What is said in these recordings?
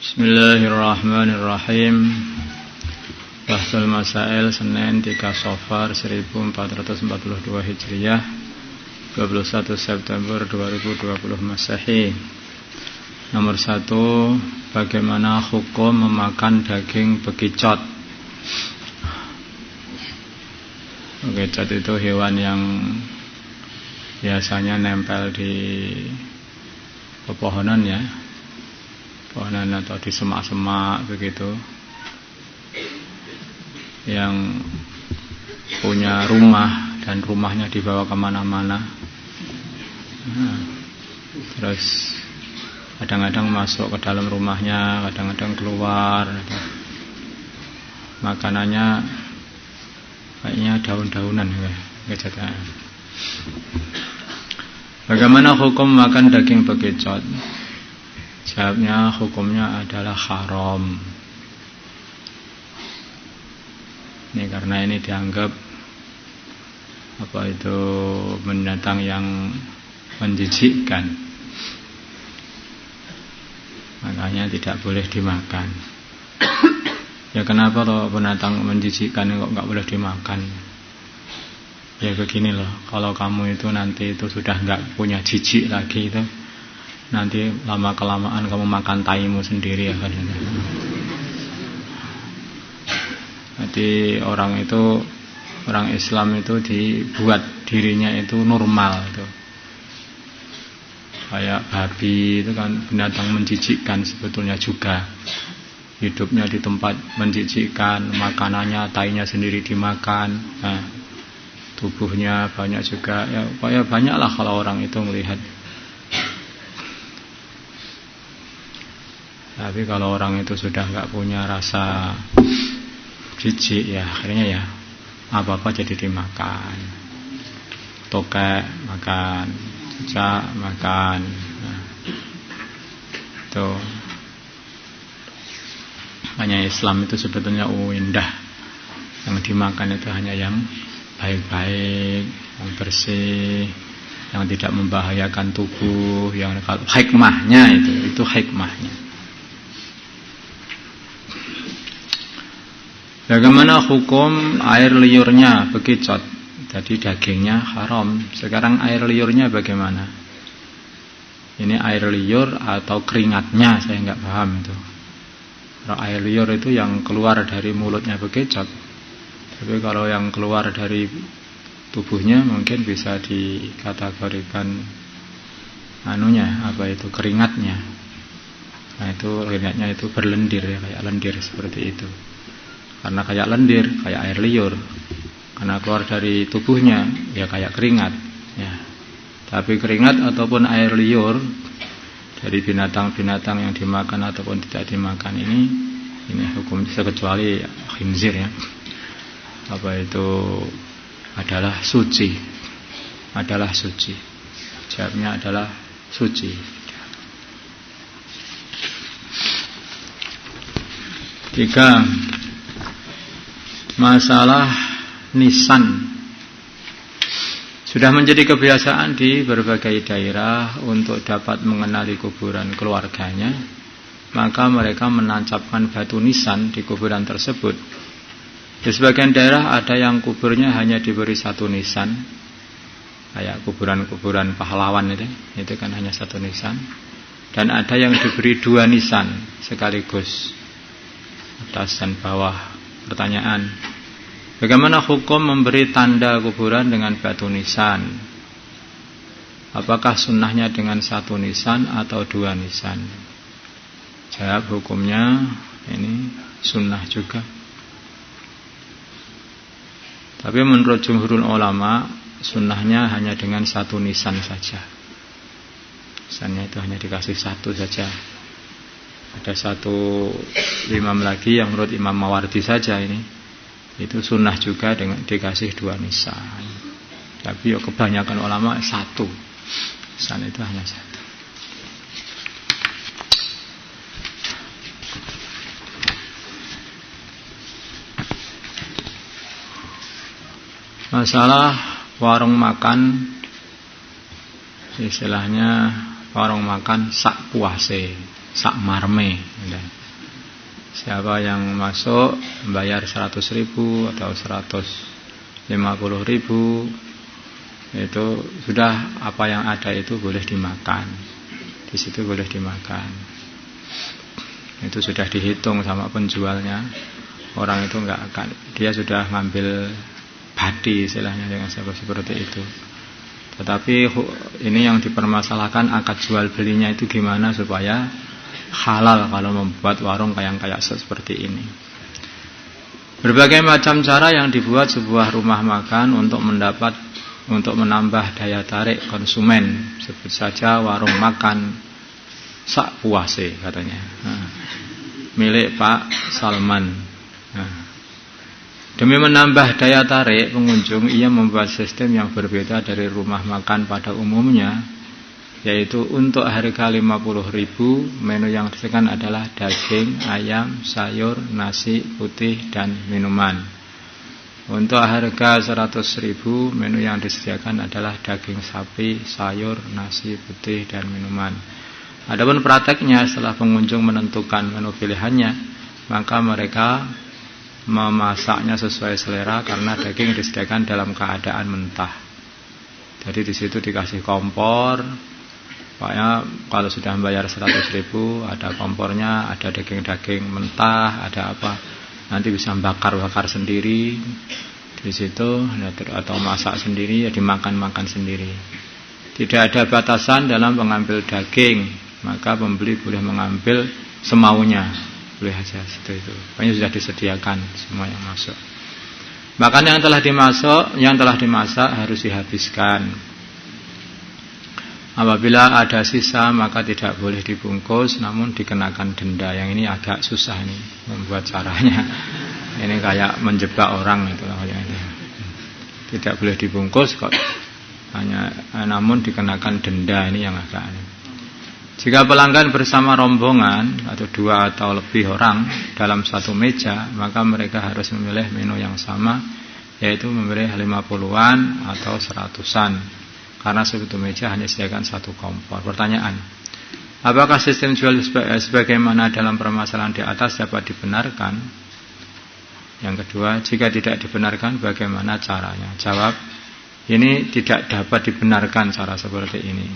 Bismillahirrahmanirrahim. Bahsul Masail Senin 3 Safar 1442 Hijriah 21 September 2020 Masehi. Nomor 1, bagaimana hukum memakan daging bekicot? Bekicot itu hewan yang biasanya nempel di pepohonan ya, pohonan atau di semak-semak begitu, yang punya rumah dan rumahnya dibawa kemana-mana. Terus kadang-kadang masuk ke dalam rumahnya, kadang-kadang keluar. Makanannya kayaknya daun-daunan ya. Bagaimana hukum makan daging bekicot? Jawabnya, hukumnya adalah haram. Ini karena ini dianggap binatang yang menjijikkan, makanya tidak boleh dimakan. Ya kenapa loh binatang menjijikkan kok nggak boleh dimakan? Ya begini loh, kalau kamu itu nanti itu sudah nggak punya jijik lagi itu, nanti lama-kelamaan kamu makan taimu sendiri ya kan. Jadi orang Islam itu dibuat dirinya itu normal itu. Kayak babi itu kan binatang menjijikkan sebetulnya juga. Hidupnya di tempat menjijikkan, makanannya tainya sendiri dimakan. Nah, tubuhnya banyak juga ya, banyaklah kalau orang itu melihat. Tapi kalau orang itu sudah nggak punya rasa jijik ya, akhirnya ya apa-apa jadi dimakan. Tokek makan, cicak makan. Nah, itu hanya Islam itu sebetulnya indah. Yang dimakan itu hanya yang baik-baik, yang bersih, yang tidak membahayakan tubuh, yang hikmahnya itu hikmahnya. Bagaimana hukum air liurnya bekicot? Tadi dagingnya haram. Sekarang air liurnya bagaimana? Ini air liur atau keringatnya, saya nggak paham itu. Kalau air liur itu yang keluar dari mulutnya bekicot. Tapi kalau yang keluar dari tubuhnya mungkin bisa dikategorikan keringatnya. Nah itu keringatnya itu berlendir ya, kayak lendir seperti itu. Karena kayak lendir, kayak air liur. Karena keluar dari tubuhnya ya kayak keringat ya. Tapi keringat ataupun air liur dari binatang-binatang yang dimakan ataupun tidak dimakan ini hukum kecuali khinzir ya. Adalah suci. Jawabnya adalah suci. 3. Masalah nisan. Sudah menjadi kebiasaan di berbagai daerah untuk dapat mengenali kuburan keluarganya, maka mereka menancapkan batu nisan di kuburan tersebut. Di sebagian daerah ada yang kuburnya hanya diberi satu nisan, kayak kuburan-kuburan pahlawan itu kan hanya satu nisan. Dan ada yang diberi 2 nisan sekaligus, atas dan bawah. Pertanyaan, bagaimana hukum memberi tanda kuburan dengan batu nisan? Apakah sunnahnya dengan 1 nisan atau 2 nisan? Jawab, hukumnya ini sunnah juga. Tapi menurut jumhurul ulama, sunnahnya hanya dengan 1 nisan saja. Nisannya itu hanya dikasih 1 saja. Ada 1 imam lagi yang menurut Imam Mawardi saja ini, itu sunnah juga dengan dikasih 2 nisan. Tapi kebanyakan ulama 1 nisan itu hanya 1. Masalah warung makan, istilahnya warung makan sak puase. sak marme. Siapa yang masuk bayar 100.000 atau 150.000, itu sudah apa yang ada itu boleh dimakan. Di situ boleh dimakan. Itu sudah dihitung sama penjualnya. Orang itu enggak akan, dia sudah ngambil badi istilahnya dengan seperti itu. Tetapi ini yang dipermasalahkan akad jual belinya itu gimana supaya halal kalau membuat warung kayak seperti ini. Berbagai macam cara yang dibuat sebuah rumah makan untuk menambah daya tarik konsumen. Sebut saja warung makan sak puase katanya. Milik Pak Salman. Demi menambah daya tarik pengunjung, ia membuat sistem yang berbeda dari rumah makan pada umumnya, yaitu untuk harga 50.000 menu yang disediakan adalah daging, ayam, sayur, nasi putih dan minuman. Untuk harga 100.000 menu yang disediakan adalah daging sapi, sayur, nasi putih dan minuman. Adapun prakteknya, setelah pengunjung menentukan menu pilihannya, maka mereka memasaknya sesuai selera karena daging disediakan dalam keadaan mentah. Jadi di situ dikasih kompor. Pokoknya kalau sudah membayar 100.000 ada kompornya, ada daging-daging mentah, ada apa. Nanti bisa bakar sendiri di situ atau masak sendiri, ya dimakan sendiri. Tidak ada batasan dalam mengambil daging, maka pembeli boleh mengambil semaunya. Boleh saja seperti itu. Pokoknya sudah disediakan semua yang masuk. Bahkan yang telah dimasak harus dihabiskan. Apabila ada sisa maka tidak boleh dibungkus, namun dikenakan denda. Yang ini agak susah nih membuat caranya. Ini kayak menjebak orang itu. Tidak boleh dibungkus kok. Namun dikenakan denda, ini yang agak aneh. Jika pelanggan bersama rombongan atau 2 atau lebih orang dalam satu meja, maka mereka harus memilih menu yang sama, yaitu memilih 50-an atau 100-an, karena satu meja hanya disediakan satu kompor. Pertanyaan, apakah sistem jual sebagaimana dalam permasalahan di atas dapat dibenarkan? Yang kedua, jika tidak dibenarkan, bagaimana caranya? Jawab, ini tidak dapat dibenarkan cara seperti ini.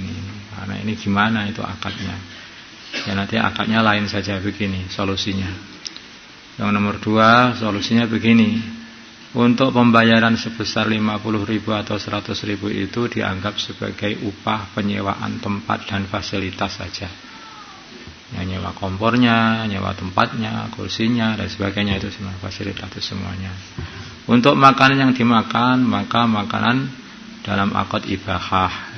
Karena ini gimana itu akadnya? Ya nanti akadnya lain saja begini solusinya. Yang nomor 2 solusinya begini. Untuk pembayaran sebesar 50.000 atau 100.000 itu dianggap sebagai upah penyewaan tempat dan fasilitas saja. Ya, nyewa kompornya, nyewa tempatnya, kursinya dan sebagainya, itu semua fasilitas itu semuanya. Untuk makanan yang dimakan, maka makanan dalam akad ibahah.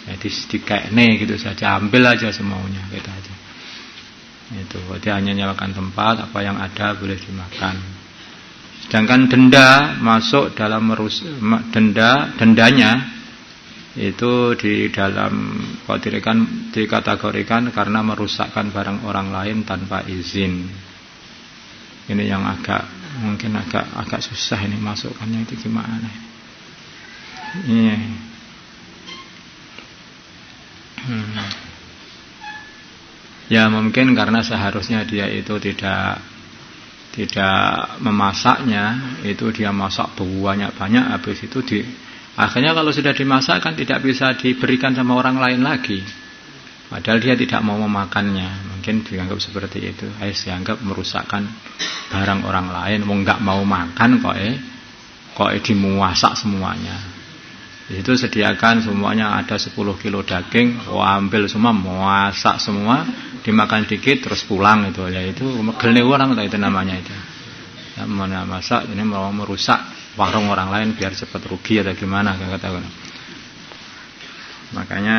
Jadi dikekne gitu saja, ambil aja semaunya gitu aja. Itu dia hanya nyewakan tempat, apa yang ada boleh dimakan. Sedangkan denda masuk dalam dendanya itu di dalam dikategorikan karena merusakkan barang orang lain tanpa izin. Ini yang mungkin agak susah ini masukkannya, itu gimana? Iya. Ya mungkin karena seharusnya dia itu tidak memasaknya, itu dia masak banyak, habis itu akhirnya kalau sudah dimasak kan tidak bisa diberikan sama orang lain lagi, padahal dia tidak mau memakannya. Mungkin dianggap seperti itu, dianggap merusakkan barang orang lain. Mau nggak mau makan kok dimasak semuanya. Itu sediakan semuanya, ada 10 kilo daging, ambil semua, masak semua, dimakan dikit terus pulang itu. Ya itu gelne orang itu namanya itu. Ya, mana masak ini mau merusak warung orang lain biar cepat rugi atau gimana kata-kata. Makanya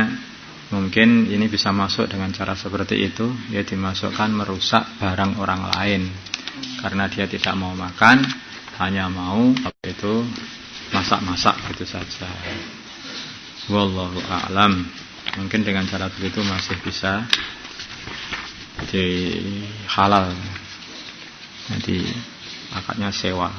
mungkin ini bisa masuk dengan cara seperti itu, ya dimasukkan merusak barang orang lain karena dia tidak mau makan, hanya mau itu masak-masak gitu saja. Wallahu a'lam. Mungkin dengan cara begitu masih bisa di halal. Jadi akadnya sewa.